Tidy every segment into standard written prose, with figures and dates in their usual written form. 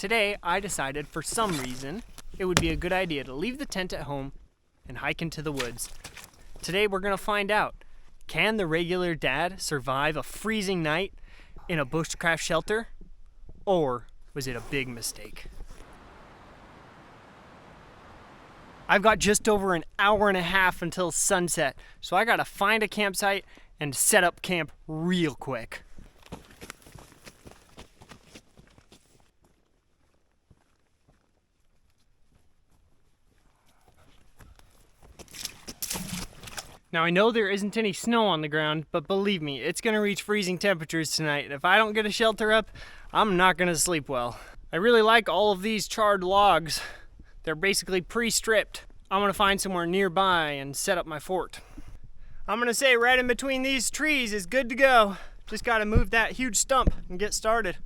Today, I decided for some reason it would be a good idea to leave the tent at home and hike into the woods. Today, we're going to find out, can the regular dad survive a freezing night in a bushcraft shelter? Or was it a big mistake? I've got just over an hour and a half until sunset, so I gotta find a campsite and set up camp real quick. Now I know there isn't any snow on the ground, but believe me, it's gonna reach freezing temperatures tonight. If I don't get a shelter up, I'm not gonna sleep well. I really like all of these charred logs. They're basically pre-stripped. I'm gonna find somewhere nearby and set up my fort. I'm gonna say right in between these trees is good to go. Just gotta move that huge stump and get started.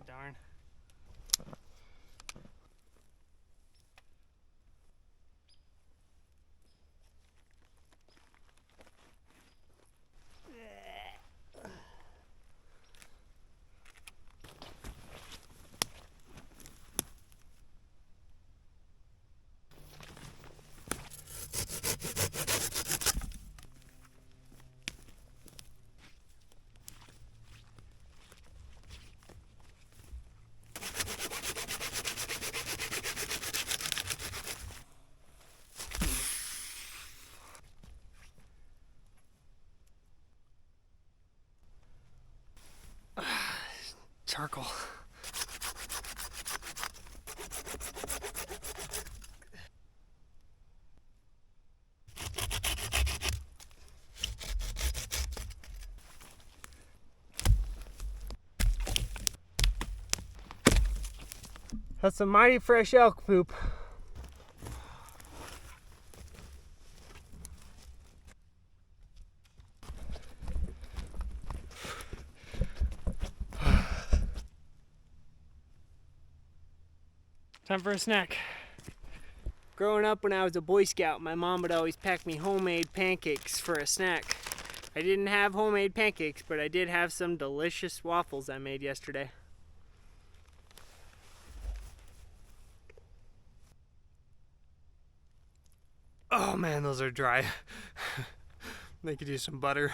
Darn. Charcoal. That's some mighty fresh elk poop. Time for a snack. Growing up when I was a Boy Scout, my mom would always pack me homemade pancakes for a snack. I didn't have homemade pancakes, but I did have some delicious waffles I made yesterday. Oh man, those are dry. They could use some butter.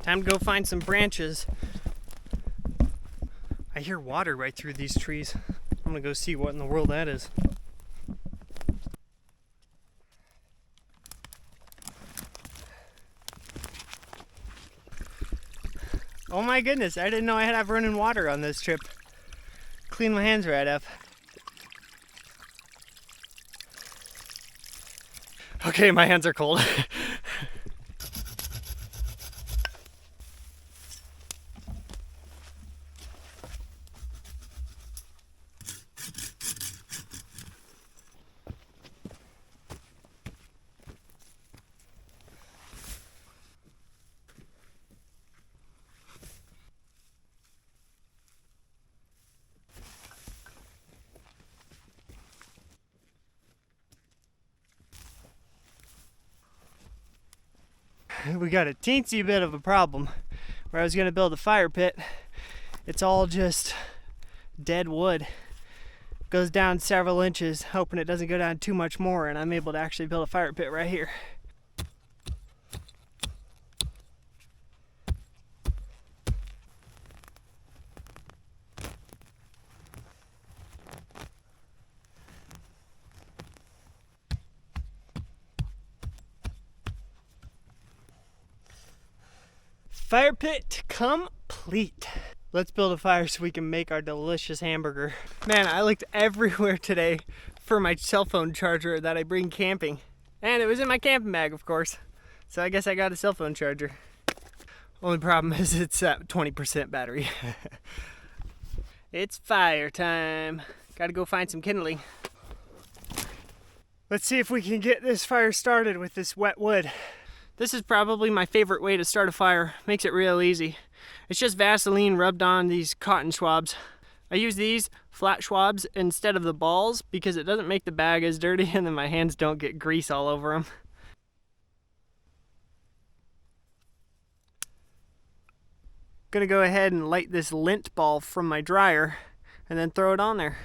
Time to go find some branches. I hear water right through these trees. I'm gonna go see what in the world that is. Oh my goodness, I didn't know I had to have running water on this trip. Clean my hands right up. Okay, my hands are cold. We got a teensy bit of a problem. Where I was gonna build a fire pit, it's all just dead wood. Goes down several inches, hoping it doesn't go down too much more, and I'm able to actually build a fire pit right here. Fire pit complete. Let's build a fire so we can make our delicious hamburger. Man, I looked everywhere today for my cell phone charger that I bring camping. And it was in my camping bag, of course. So I guess I got a cell phone charger. Only problem is it's at 20% battery. It's fire time. Gotta go find some kindling. Let's see if we can get this fire started with this wet wood. This is probably my favorite way to start a fire. Makes it real easy. It's just Vaseline rubbed on these cotton swabs. I use these flat swabs instead of the balls because it doesn't make the bag as dirty and then my hands don't get grease all over them. Gonna go ahead and light this lint ball from my dryer and then throw it on there.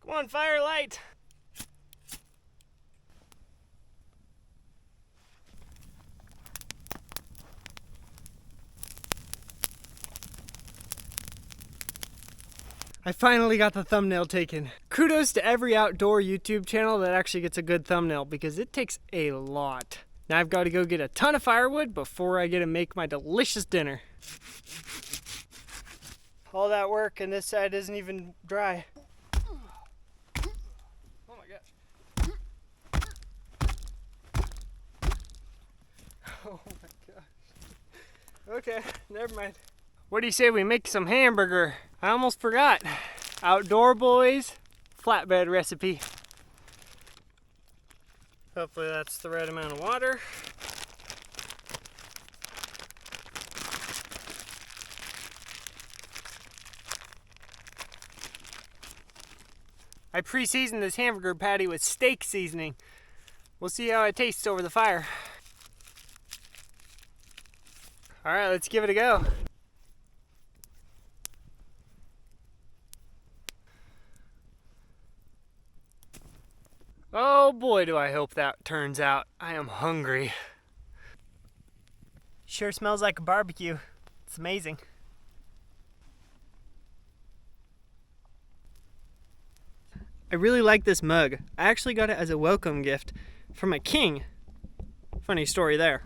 Come on, fire light! I finally got the thumbnail taken. Kudos to every outdoor YouTube channel that actually gets a good thumbnail because it takes a lot. Now I've got to go get a ton of firewood before I get to make my delicious dinner. All that work and this side isn't even dry. Oh my gosh. Oh my gosh. Okay, never mind. What do you say we make some hamburger? I almost forgot. Outdoor Boys flatbread recipe. Hopefully that's the right amount of water. I pre-seasoned this hamburger patty with steak seasoning. We'll see how it tastes over the fire. All right, let's give it a go. Oh boy, do I hope that turns out. I am hungry. Sure smells like a barbecue. It's amazing. I really like this mug. I actually got it as a welcome gift from my king. Funny story there.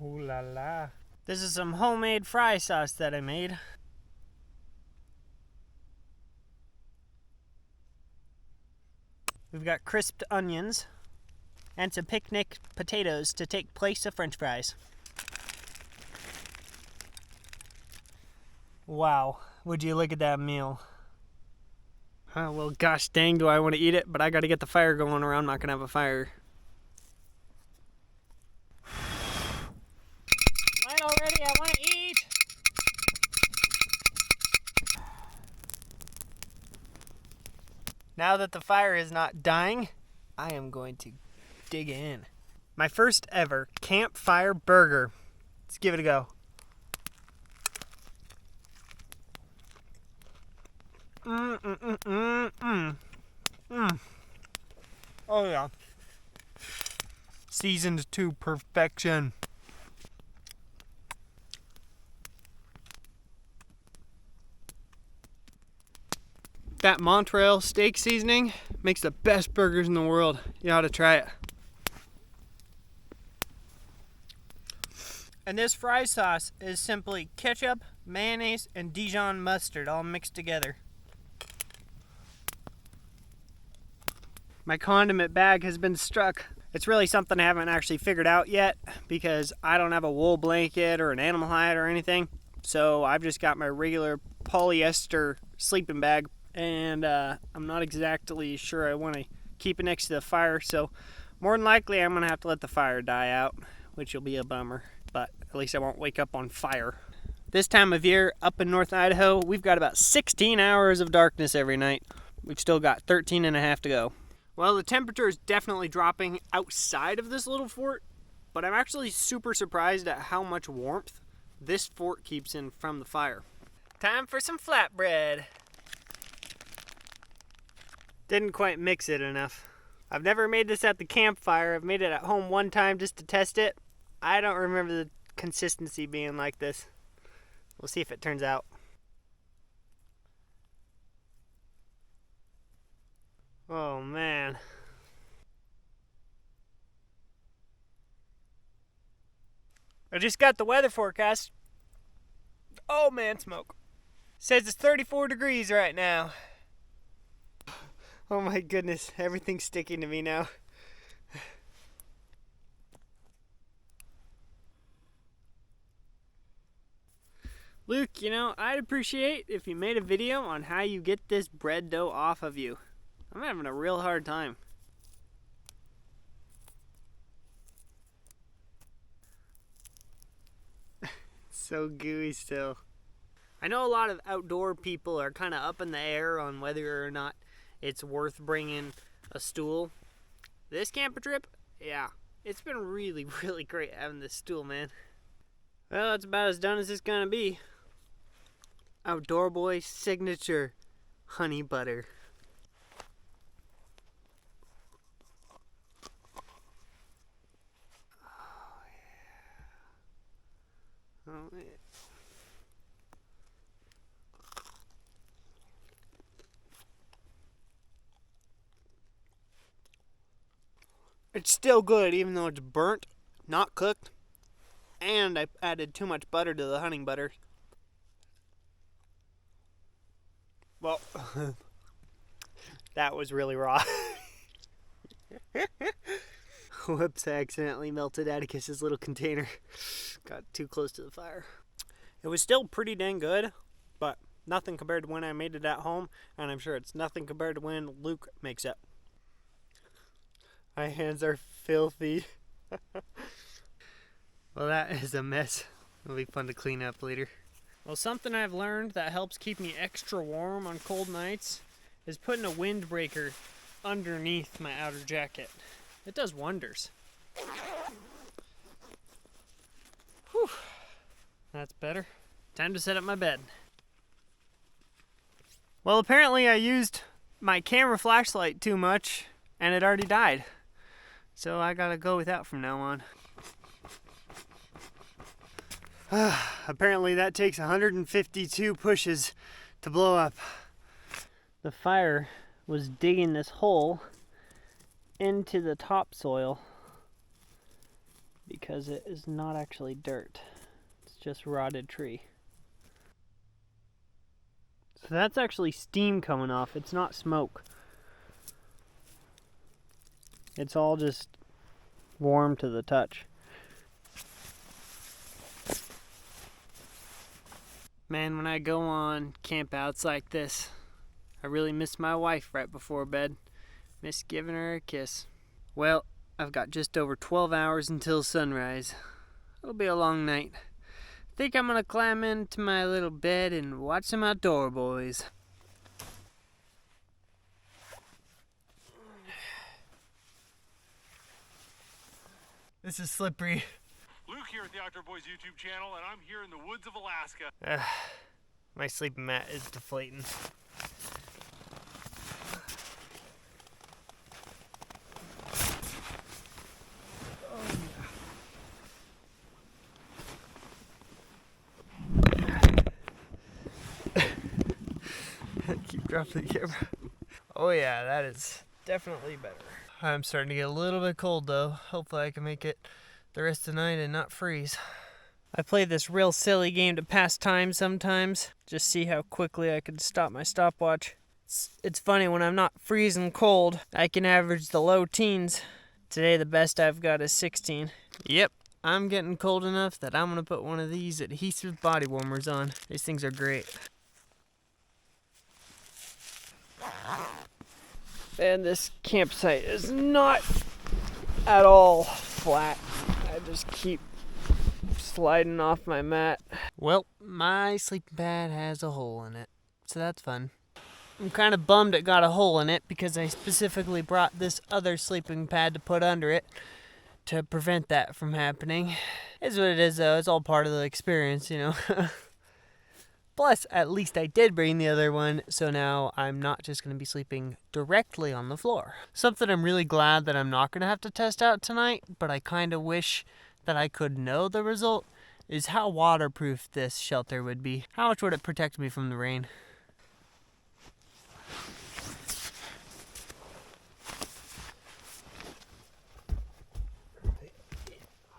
Ooh la la. This is some homemade fry sauce that I made. We've got crisped onions and some picnic potatoes to take place of French fries. Wow, would you look at that meal? Oh, well, gosh dang, do I want to eat it, but I got to get the fire going or I'm not going to have a fire. Light already, I want to eat! Now that the fire is not dying, I am going to dig in. My first ever campfire burger. Let's give it a go. Oh yeah. Seasoned to perfection. That Montreal steak seasoning makes the best burgers in the world. You ought to try it. And this fry sauce is simply ketchup, mayonnaise, and Dijon mustard all mixed together. My condiment bag has been struck. It's really something I haven't actually figured out yet because I don't have a wool blanket or an animal hide or anything. So I've just got my regular polyester sleeping bag and I'm not exactly sure I want to keep it next to the fire. So more than likely I'm going to have to let the fire die out, which will be a bummer, but at least I won't wake up on fire. This time of year up in North Idaho, we've got about 16 hours of darkness every night. We've still got 13 and a half to go. Well, the temperature is definitely dropping outside of this little fort, but I'm actually super surprised at how much warmth this fort keeps in from the fire. Time for some flatbread. Didn't quite mix it enough. I've never made this at the campfire. I've made it at home one time just to test it. I don't remember the consistency being like this. We'll see if it turns out. Oh man. I just got the weather forecast. Oh man, smoke. Says it's 34 degrees right now. Oh my goodness, everything's sticking to me now. Luke, you know, I'd appreciate if you made a video on how you get this bread dough off of you. I'm having a real hard time. It's so gooey still. I know a lot of outdoor people are kind of up in the air on whether or not it's worth bringing a stool. This camper trip, yeah, it's been really, really great having this stool, man. Well, that's about as done as it's gonna be. Outdoor Boy signature honey butter. Oh yeah. Oh yeah. It's still good even though it's burnt, not cooked, and I added too much butter to the honey butter. Well, that was really raw. Whoops, I accidentally melted Atticus's little container. Got too close to the fire. It was still pretty dang good, but nothing compared to when I made it at home, and I'm sure it's nothing compared to when Luke makes it. My hands are filthy. Well, that is a mess. It'll be fun to clean up later. Well, something I've learned that helps keep me extra warm on cold nights is putting a windbreaker underneath my outer jacket. It does wonders. Whew. That's better. Time to set up my bed. Well, apparently I used my camera flashlight too much and it already died. So I gotta go with that from now on. Apparently that takes 152 pushes to blow up. The fire was digging this hole into the topsoil because it is not actually dirt. It's just rotted tree. So that's actually steam coming off. It's not smoke. It's all just warm to the touch. Man, when I go on campouts like this, I really miss my wife right before bed. Miss giving her a kiss. Well, I've got just over 12 hours until sunrise. It'll be a long night. Think I'm gonna climb into my little bed and watch some Outdoor Boys. This is slippery. Luke here at the Outdoor Boys YouTube channel, and I'm here in the woods of Alaska. My sleeping mat is deflating. Keep dropping the camera. Oh yeah, that is definitely better. I'm starting to get a little bit cold though. Hopefully I can make it the rest of the night and not freeze. I play this real silly game to pass time sometimes. Just see how quickly I can stop my stopwatch. It's funny, when I'm not freezing cold, I can average the low teens. Today the best I've got is 16. Yep, I'm getting cold enough that I'm gonna put one of these adhesive body warmers on. These things are great. And this campsite is not at all flat. I just keep sliding off my mat. Well, my sleeping pad has a hole in it, so that's fun. I'm kind of bummed it got a hole in it because I specifically brought this other sleeping pad to put under it to prevent that from happening. It's what it is though, it's all part of the experience, you know. Plus, at least I did bring the other one, so now I'm not just going to be sleeping directly on the floor. Something I'm really glad that I'm not going to have to test out tonight, but I kind of wish that I could know the result, is how waterproof this shelter would be. How much would it protect me from the rain?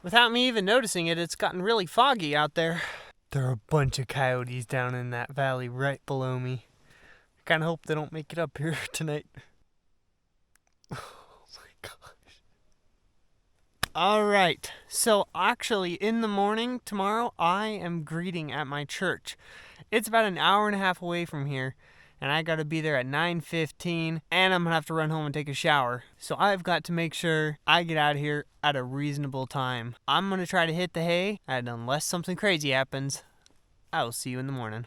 Without me even noticing it, it's gotten really foggy out there. There are a bunch of coyotes down in that valley right below me. I kind of hope they don't make it up here tonight. Oh my gosh. Alright, so actually in the morning tomorrow, I am greeting at my church. It's about an hour and a half away from here, and I gotta be there at 9:15, and I'm gonna have to run home and take a shower. So I've got to make sure I get out of here at a reasonable time. I'm gonna try to hit the hay, and unless something crazy happens, I will see you in the morning.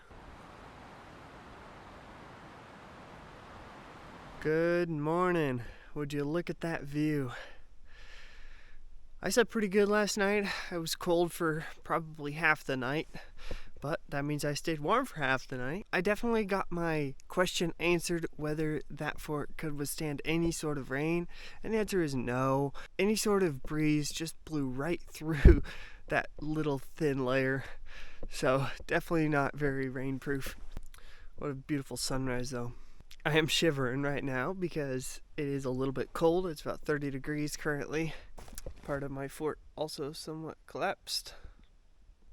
Good morning. Would you look at that view? I slept pretty good last night. I was cold for probably half the night, but that means I stayed warm for half the night. I definitely got my question answered whether that fort could withstand any sort of rain, and the answer is no. Any sort of breeze just blew right through that little thin layer, so definitely not very rainproof. What a beautiful sunrise though. I am shivering right now because it is a little bit cold. It's about 30 degrees currently. Part of my fort also somewhat collapsed.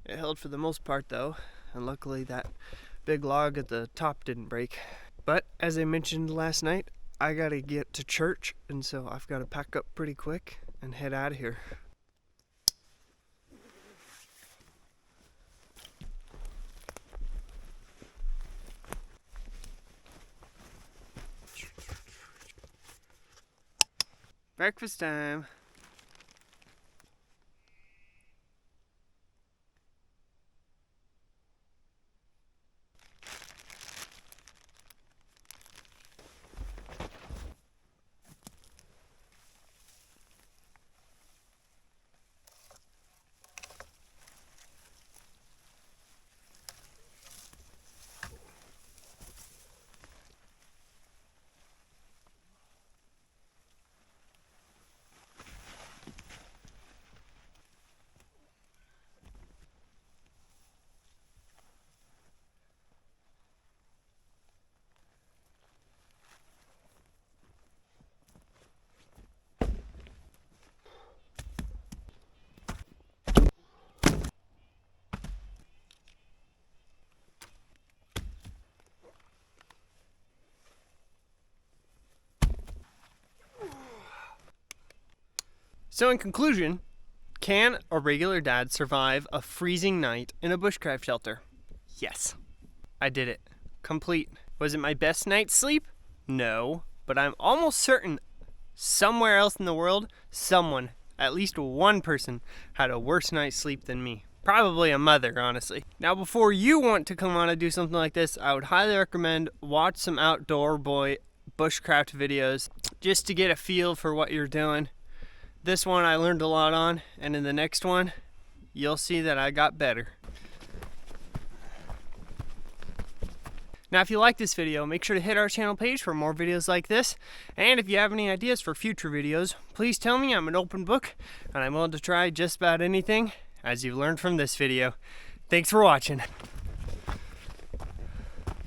It held for the most part though, and luckily that big log at the top didn't break. But as I mentioned last night, I gotta get to church, and so I've gotta pack up pretty quick and head out of here. Breakfast time. So in conclusion, can a regular dad survive a freezing night in a bushcraft shelter? Yes. I did it. Complete. Was it my best night's sleep? No. But I'm almost certain somewhere else in the world, someone, at least one person, had a worse night's sleep than me. Probably a mother, honestly. Now before you want to come on and do something like this, I would highly recommend watch some Outdoor Boy bushcraft videos just to get a feel for what you're doing. This one I learned a lot on, and in the next one, you'll see that I got better. Now if you like this video, make sure to hit our channel page for more videos like this, and if you have any ideas for future videos, please tell me. I'm an open book, and I'm willing to try just about anything, as you've learned from this video. Thanks for watching.